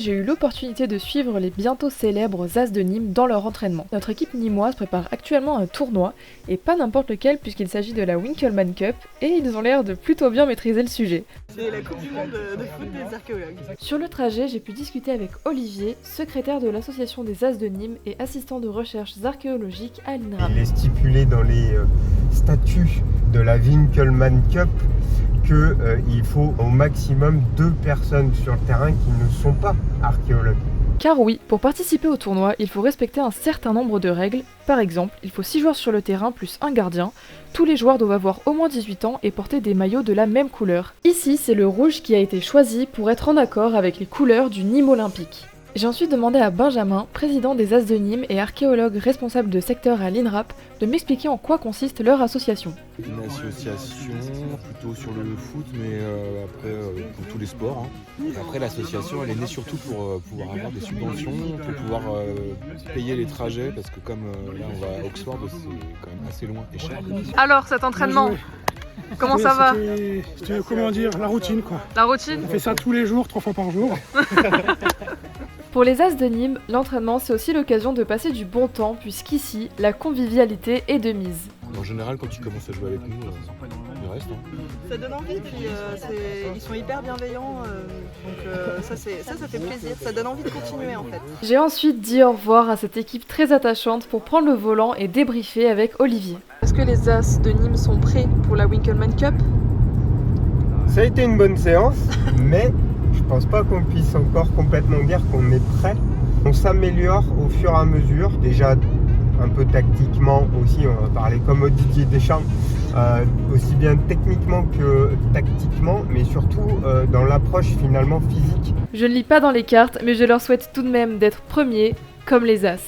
J'ai eu l'opportunité de suivre les bientôt célèbres As de Nîmes dans leur entraînement. Notre équipe nîmoise prépare actuellement un tournoi, et pas n'importe lequel puisqu'il s'agit de la Winkelmann Cup, et ils ont l'air de plutôt bien maîtriser le sujet. C'est la Coupe du Monde de foot des archéologues. Sur le trajet, j'ai pu discuter avec Olivier, secrétaire de l'association des As de Nîmes et assistant de recherches archéologiques à l'INRAP. Il est stipulé dans les statuts de la Winkelmann Cup qu'il faut au maximum 2 personnes sur le terrain qui ne sont pas archéologues. Car oui, pour participer au tournoi, il faut respecter un certain nombre de règles. Par exemple, il faut 6 joueurs sur le terrain plus un gardien. Tous les joueurs doivent avoir au moins 18 ans et porter des maillots de la même couleur. Ici, c'est le rouge qui a été choisi pour être en accord avec les couleurs du Nîmes Olympique. J'ai ensuite demandé à Benjamin, président des As de Nîmes et archéologue responsable de secteur à l'INRAP, de m'expliquer en quoi consiste leur association. Une association plutôt sur le foot, mais après pour tous les sports. Après l'association elle est née surtout pour pouvoir avoir des subventions, pour pouvoir payer les trajets, parce que comme là on va à Oxford, c'est quand même assez loin et cher. Alors cet entraînement, comment ça va? C'était, comment dire, la routine quoi. La routine? On fait ça tous les jours, 3 fois par jour. Pour les As de Nîmes, l'entraînement c'est aussi l'occasion de passer du bon temps puisqu'ici, la convivialité est de mise. En général quand tu commences à jouer avec nous, il reste. Ça donne envie, puis ils sont hyper bienveillants, donc ça fait plaisir, ça donne envie de continuer en fait. J'ai ensuite dit au revoir à cette équipe très attachante pour prendre le volant et débriefer avec Olivier. Est-ce que les As de Nîmes sont prêts pour la Winkelmann Cup? Ça a été une bonne séance, mais je pense pas qu'on puisse encore complètement dire qu'on est prêt. On s'améliore au fur et à mesure, déjà un peu tactiquement aussi, on va parler comme Didier Deschamps, aussi bien techniquement que tactiquement, mais surtout dans l'approche finalement physique. Je ne lis pas dans les cartes, mais je leur souhaite tout de même d'être premiers comme les As.